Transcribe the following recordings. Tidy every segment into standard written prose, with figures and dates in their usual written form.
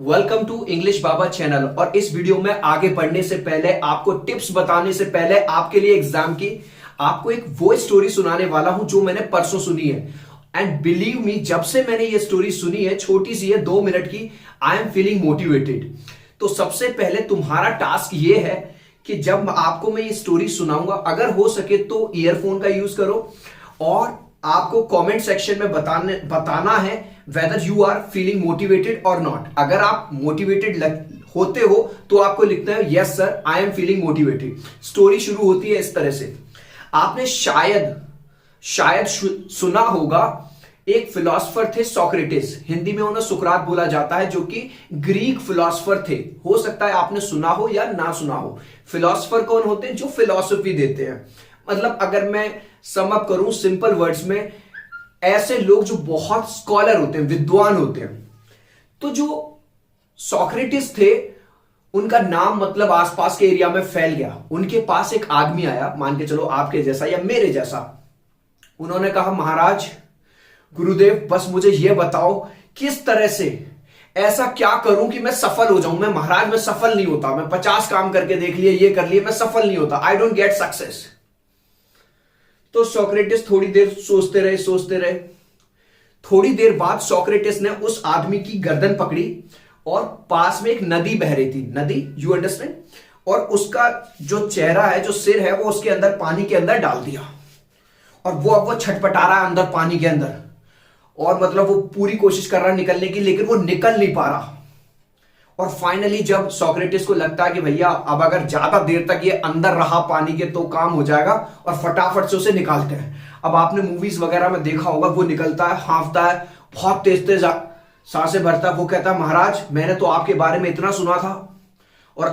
Welcome to English Baba channel. और इस video में आगे बढ़ने से पहले, आपको टिप्स बताने से पहले, आपके लिए एग्जाम की आपको एक वो स्टोरी सुनाने वाला हूं जो मैंने परसों सुनी है। एंड बिलीव मी, जब से मैंने ये स्टोरी सुनी है, छोटी सी है, 2 मिनट की, आई एम फीलिंग मोटिवेटेड। तो सबसे पहले तुम्हारा टास्क ये है कि जब आपको मैं ये स्टोरी सुनाऊंगा, अगर हो सके तो ईयरफोन का यूज करो और आपको कमेंट सेक्शन में बताना है whether you are feeling motivated और नॉट। अगर आप मोटिवेटेड होते हो तो आपको लिखना है yes sir I am feeling motivated. Story शुरू होती है इस तरह से। आपने शायद सुना होगा, एक फिलोसफर थे सोक्रेटिस, हिंदी में उन्हें सुकरात बोला जाता है, जो कि ग्रीक फिलोसफर थे। हो सकता है आपने सुना हो या ना सुना हो। फिलोसफर कौन होते हैं? जो फिलॉसफी देते हैं। मतलब अगर मैं सम अप करूं सिंपल वर्ड्स में, ऐसे लोग जो बहुत स्कॉलर होते हैं, विद्वान होते हैं। तो जो सोक्रेटिस थे, उनका नाम मतलब आसपास के एरिया में फैल गया। उनके पास एक आदमी आया, मान के चलो आपके जैसा या मेरे जैसा। उन्होंने कहा, महाराज, गुरुदेव, बस मुझे यह बताओ किस तरह से ऐसा क्या करूं कि मैं सफल हो जाऊं। मैं महाराज, मैं सफल नहीं होता। मैं 50 काम करके देख लिए, ये कर लिए, मैं सफल नहीं होता। I don't get success. तो सोक्रेटिस थोड़ी देर सोचते रहे। थोड़ी देर बाद सोक्रेटिस ने उस आदमी की गर्दन पकड़ी और पास में एक नदी बह रही थी, नदी, यू अंडरस्टैंड, और उसका जो चेहरा है, जो सिर है, वो उसके अंदर, पानी के अंदर डाल दिया। और वो छटपटा रहा है अंदर पानी के अंदर, और मतलब वो पूरी कोशिश कर रहा है निकलने की, लेकिन वो निकल नहीं पा रहा। और फाइनली जब सोक्रेटिस को लगता है कि भैया अब अगर ज्यादा देर तक ये अंदर रहा पानी के तो काम हो जाएगा, और फटाफट से उसे निकालते हैं। अब आपने मूवीज वगैरह में देखा होगा, वो निकलता है, हांफता है, बहुत तेज तेज सांसें भरता है। वो कहता है, महाराज, मैंने तो आपके बारे में इतना सुना था, और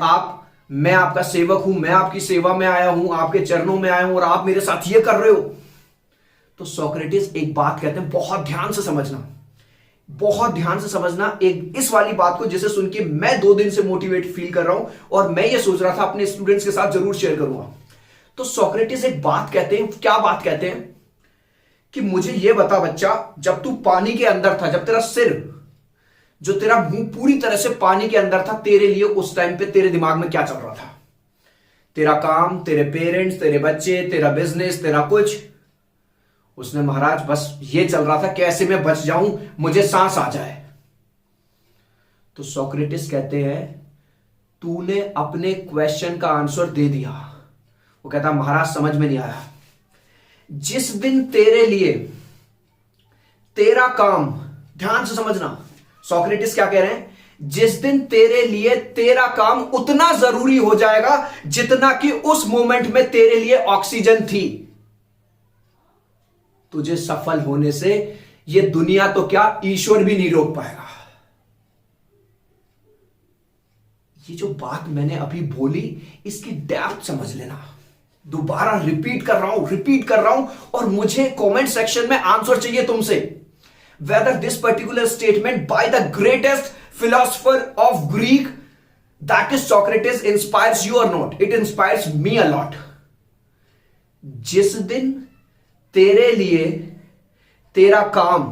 मैं आपका सेवक हूं, मैं आपकी सेवा में आया हूं, आपके चरणों में आया हूं, और आप मेरे साथ ये कर रहे हो। तो सोक्रेटिस एक बात कहते हैं, बहुत ध्यान से समझना, बहुत ध्यान से समझना एक इस वाली बात को, जिसे सुन के मैं 2 दिन से मोटिवेट फील कर रहा हूं, और मैं ये सोच रहा था अपने स्टूडेंट्स के साथ जरूर शेयर करूंगा। तो सोक्रेटिस एक बात कहते हैं, क्या बात कहते हैं कि मुझे ये बता बच्चा, जब तू पानी के अंदर था, जब तेरा सिर, जो तेरा मुंह पूरी तरह से पानी के अंदर था, तेरे लिए उस टाइम पे तेरे दिमाग में क्या चल रहा था? तेरा काम, तेरे पेरेंट्स, तेरे बच्चे, तेरा बिजनेस, तेरा कुछ? उसने, महाराज, बस ये चल रहा था कैसे मैं बच जाऊं, मुझे सांस आ जाए। तो सोक्रेटिस कहते हैं, तूने अपने क्वेश्चन का आंसर दे दिया। वो कहता, महाराज, समझ में नहीं आया। जिस दिन तेरे लिए तेरा काम, ध्यान से समझना, सोक्रेटिस क्या कह रहे हैं, जिस दिन तेरे लिए तेरा काम उतना जरूरी हो जाएगा जितना कि उस मोमेंट में तेरे लिए ऑक्सीजन थी, तुझे सफल होने से ये दुनिया तो क्या, ईश्वर भी नहीं रोक पाएगा। ये जो बात मैंने अभी बोली, इसकी डेप्थ समझ लेना। दोबारा रिपीट कर रहा हूं, और मुझे कमेंट सेक्शन में आंसर चाहिए तुमसे, whether this particular statement by the greatest philosopher of Greek, that is Socrates, inspires you और not. It inspires me a lot. जिस दिन तेरे लिए तेरा काम,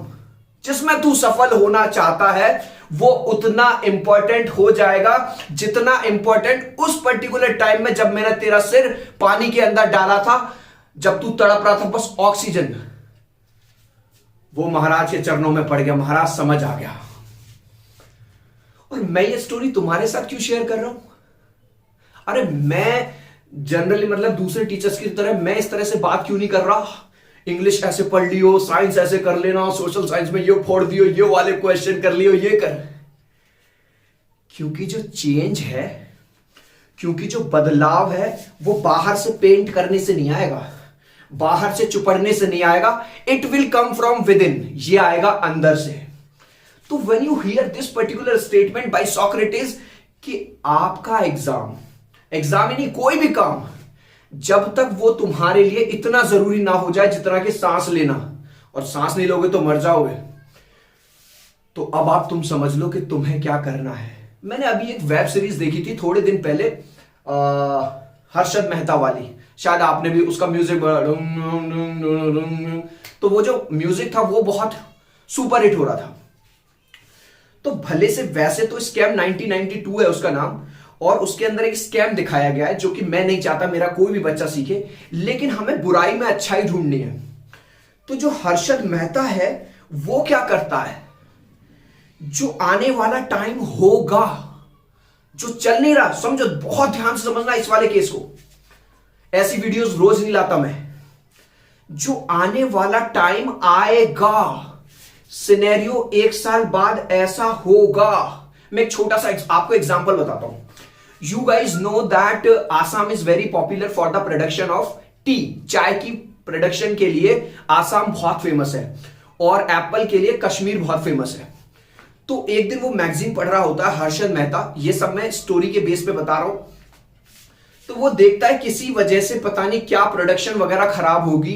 जिसमें तू सफल होना चाहता है, वो उतना इंपॉर्टेंट हो जाएगा जितना इंपॉर्टेंट उस पर्टिकुलर टाइम में जब मैंने तेरा सिर पानी के अंदर डाला था, जब तू तड़प रहा था बस ऑक्सीजन। वो महाराज के चरणों में पड़ गया। महाराज, समझ आ गया। और मैं ये स्टोरी तुम्हारे साथ क्यों शेयर कर रहा हूं? अरे मैं जनरली, मतलब दूसरे टीचर्स की तरह, मैं इस तरह से बात क्यों नहीं कर रहा? इंग्लिश ऐसे पढ़ लियो, साइंस ऐसे कर लेना, सोशल साइंस में ये फोड़ दियो, ये वाले क्वेश्चन कर लियो, ये कर। क्योंकि जो चेंज है, क्योंकि जो बदलाव है, वो बाहर से पेंट करने से नहीं आएगा, बाहर से चुपड़ने से नहीं आएगा। It will come from with in, ये आएगा अंदर से। तो when you here this particular statement bye Socrates कि आपका एग्जाम ही नहीं, कोई भी काम, जब तक वो तुम्हारे लिए इतना जरूरी ना हो जाए जितना कि सांस लेना, और सांस नहीं लोगे तो मर जाओगे, तो अब आप तुम समझ लो कि तुम्हें क्या करना है। मैंने अभी एक वेब सीरीज देखी थी थोड़े दिन पहले, हर्षद मेहता वाली, शायद आपने भी उसका म्यूजिक, तो वो जो म्यूजिक था वो बहुत सुपर हिट हो रहा था। तो भले से वैसे तो स्कैम 1992 है उसका नाम, और उसके अंदर एक स्कैम दिखाया गया है जो कि मैं नहीं चाहता मेरा कोई भी बच्चा सीखे, लेकिन हमें बुराई में अच्छाई ढूंढनी है। तो जो हर्षद मेहता है वो क्या करता है, जो आने वाला टाइम होगा, जो चल नहीं रहा, समझो, बहुत ध्यान से समझना इस वाले केस को, ऐसी वीडियोस रोज नहीं लाता मैं। जो आने वाला टाइम आएगा, सिनेरियो 1 साल बाद ऐसा होगा। मैं एक छोटा सा आपको एग्जांपल बताता हूं। You guys know that Assam is very popular for the production of T. चाय की प्रोडक्शन के लिए आसाम बहुत फेमस है, और एप्पल के लिए कश्मीर बहुत फेमस है। तो एक दिन वो मैगजीन पढ़ रहा होता है हर्षद मेहता, ये सब मैं स्टोरी के बेस पे बता रहा हूं। तो वो देखता है किसी वजह से पता नहीं क्या प्रोडक्शन वगैरह खराब होगी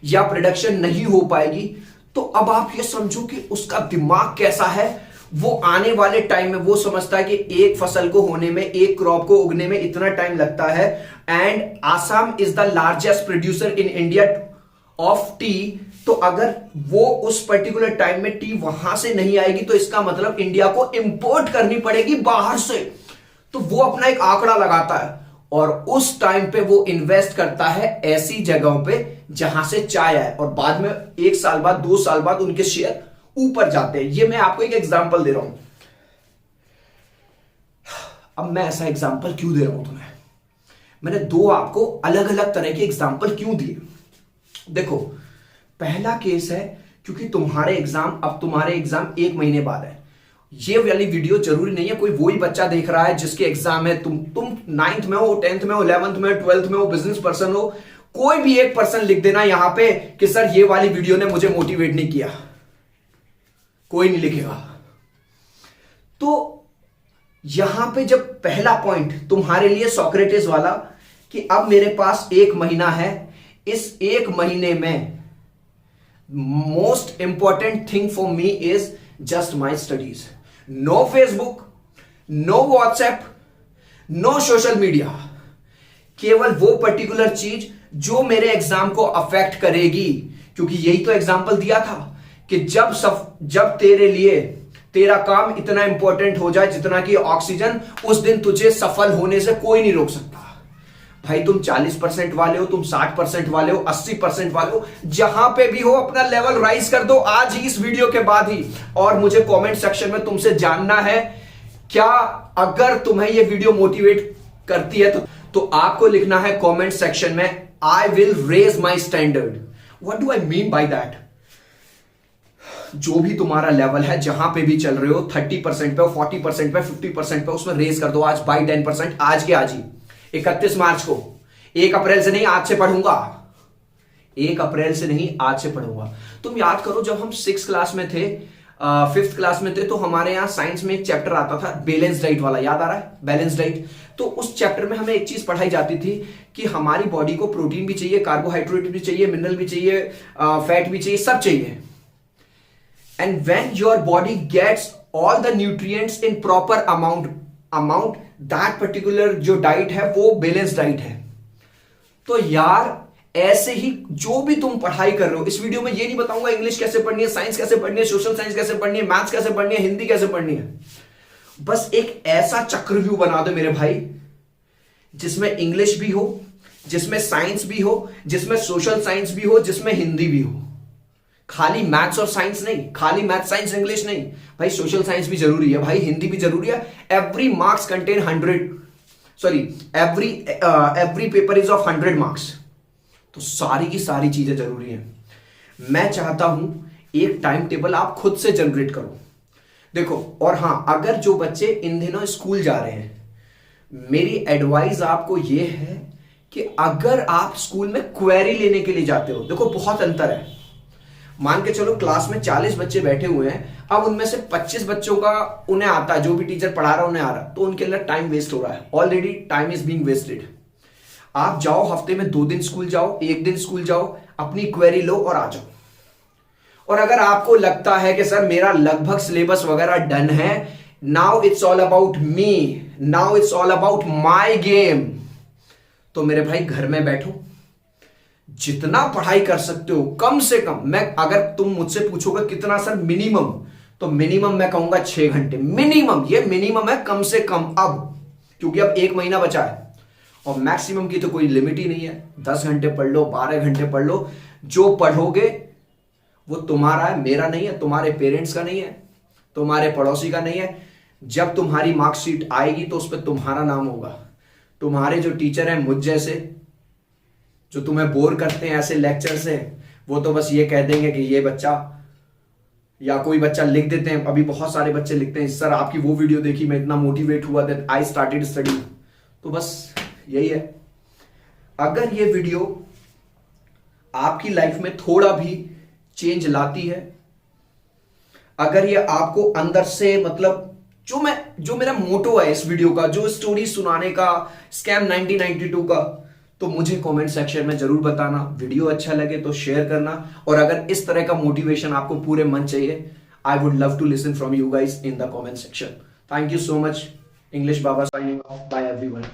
या प्रोडक्शन नहीं हो पाएगी। तो अब आप ये समझो कि उसका दिमाग कैसा है। वो आने वाले टाइम में वो समझता है कि एक फसल को होने में, एक क्रॉप को उगने में इतना टाइम लगता है, and Assam is the largest producer in India of T. तो अगर वो उस पर्टिकुलर टाइम में टी वहां से नहीं आएगी तो इसका मतलब इंडिया को इंपोर्ट करनी पड़ेगी बाहर से। तो वो अपना एक आंकड़ा लगाता है और उस टाइम पे वो इन्वेस्ट करता है ऐसी जगहों पे जहां से चाय आए, और बाद में 1 साल बाद, 2 साल बाद उनके शेयर ऊपर जाते हैं। ये मैं आपको एक एग्जांपल दे रहा हूं। अब मैं ऐसा एग्जांपल क्यों दे रहा हूं तुम्हें, मैंने 2 आपको अलग अलग तरह के एग्जांपल क्यों दिए। देखो, पहला केस है क्योंकि तुम्हारे एग्जाम 1 महीने बाद है। ये वाली वीडियो जरूरी नहीं है कोई वही बच्चा देख रहा है जिसके एग्जाम है, तुम 9th में हो, 10th में हो, 11th में, 12th में हो, बिजनेस पर्सन हो, कोई भी एक पर्सन लिख देना यहां पे कि सर ये वाली वीडियो ने मुझे मोटिवेट नहीं किया। कोई नहीं लिखेगा। तो यहां पे जब पहला पॉइंट तुम्हारे लिए सोक्रेटिस वाला कि अब मेरे पास 1 महीना है, इस 1 महीने में most important thing for me is just my studies. No Facebook, no WhatsApp, no social media. केवल वो पर्टिकुलर चीज जो मेरे एग्जाम को अफेक्ट करेगी, क्योंकि यही तो एग्जाम्पल दिया था कि जब तेरे लिए तेरा काम इतना इंपॉर्टेंट हो जाए जितना कि ऑक्सीजन, उस दिन तुझे सफल होने से कोई नहीं रोक सकता। भाई तुम 40% वाले हो, तुम 60% वाले हो, 80% वाले हो, जहां पे भी हो अपना लेवल राइज कर दो आज ही, इस वीडियो के बाद ही। और मुझे कमेंट सेक्शन में तुमसे जानना है, क्या अगर तुम्हें ये वीडियो मोटिवेट करती है तो आपको लिखना है कमेंट सेक्शन में, I will raise my standard. What do I mean by that? जो भी तुम्हारा लेवल है, जहां पे भी चल रहे हो, 30% पे हो, 40% पे, 50% पे, उसमें रेज कर दो आज बाई 10%, आज के आज ही, 31 मार्च को। 1 अप्रैल से नहीं, आज से पढ़ूंगा। 1 अप्रैल से नहीं, आज से पढ़ूंगा। तुम याद करो जब हम 6th क्लास में थे, 5th क्लास में थे, तो हमारे यहां साइंस में एक चैप्टर आता था बैलेंस डाइट वाला, याद आ रहा है? Balance diet. तो उस चैप्टर में हमें एक चीज पढ़ाई जाती थी कि हमारी बॉडी को प्रोटीन भी चाहिए, कार्बोहाइड्रेट भी चाहिए, मिनरल भी चाहिए, फैट भी चाहिए, सब चाहिए। And when your body gets all the nutrients in proper amount, that particular जो डाइट है वो बैलेंस डाइट है। तो यार ऐसे ही जो भी तुम पढ़ाई कर रहे हो, इस वीडियो में ये नहीं बताऊंगा इंग्लिश कैसे पढ़नी है, साइंस कैसे पढ़नी है, सोशल साइंस कैसे पढ़नी है, मैथ्स कैसे पढ़नी है, हिंदी कैसे पढ़नी है। बस एक ऐसा चक्रव्यूह बना दो मेरे भाई, जिसमें इंग्लिश भी हो, जिसमें साइंस भी हो, जिसमें सोशल साइंस भी हो, जिसमें हिंदी भी हो। खाली मैथ्स और साइंस नहीं, खाली मैथ साइंस इंग्लिश नहीं भाई, सोशल साइंस भी जरूरी है भाई, हिंदी भी जरूरी है। Every marks contain 100, sorry every paper is of 100 marks. तो सारी की सारी चीजें जरूरी हैं। मैं चाहता हूं एक टाइम टेबल आप खुद से जनरेट करो। देखो, और हां, अगर जो बच्चे इन दिनों स्कूल जा रहे हैं, मेरी एडवाइस आपको यह है कि अगर आप स्कूल में क्वेरी लेने के लिए जाते हो, देखो बहुत अंतर है। मान के चलो क्लास में 40 बच्चे बैठे हुए हैं, अब उनमें से 25 बच्चों का उन्हें आता है, जो भी टीचर पढ़ा रहा है उन्हें आ रहा है, तो उनके अंदर टाइम वेस्ट हो रहा है। Already time is being wasted. आप जाओ, हफ्ते में 2 दिन स्कूल जाओ, 1 दिन स्कूल जाओ, अपनी क्वेरी लो और आ जाओ। और अगर आपको लगता है कि सर मेरा लगभग सिलेबस वगैरह डन है, now it's all about me, now it's all about my game, तो मेरे भाई घर में बैठो, जितना पढ़ाई कर सकते हो कम से कम। मैं अगर तुम मुझसे पूछोगे कितना सर मिनिमम, तो मिनिमम मैं कहूंगा 6 घंटे, मिनिमम, ये मिनिमम है कम से कम अब, क्योंकि अब 1 महीना बचा है। और मैक्सिमम की तो कोई लिमिट ही नहीं है, 10 घंटे पढ़ लो, 12 घंटे पढ़ लो, जो पढ़ोगे वो तुम्हारा है, मेरा नहीं है, तुम्हारे पेरेंट्स का नहीं है, तुम्हारे पड़ोसी का नहीं है। जब तुम्हारी मार्कशीट आएगी तो उस पर तुम्हारा नाम होगा। तुम्हारे जो टीचर हैं मुझ जैसे, जो तुम्हें बोर करते हैं ऐसे लेक्चर से, वो तो बस ये कह देंगे कि ये बच्चा, या कोई बच्चा लिख देते हैं, अभी बहुत सारे बच्चे लिखते हैं, सर आपकी वो वीडियो देखी, मैं इतना मोटिवेट हुआ दैट आई स्टार्टेड स्टडी। तो बस यही है। अगर ये वीडियो आपकी लाइफ में थोड़ा भी चेंज लाती है, अगर ये आपको अंदर से, मतलब जो मेरा मोटो है इस वीडियो का, जो स्टोरी सुनाने का, स्कैम 1992 का, तो मुझे कमेंट सेक्शन में जरूर बताना। वीडियो अच्छा लगे तो शेयर करना, और अगर इस तरह का मोटिवेशन आपको पूरे मन चाहिए, I would love to listen from you guys in the comment section. Thank you so much. English Baba signing off. Bye everyone.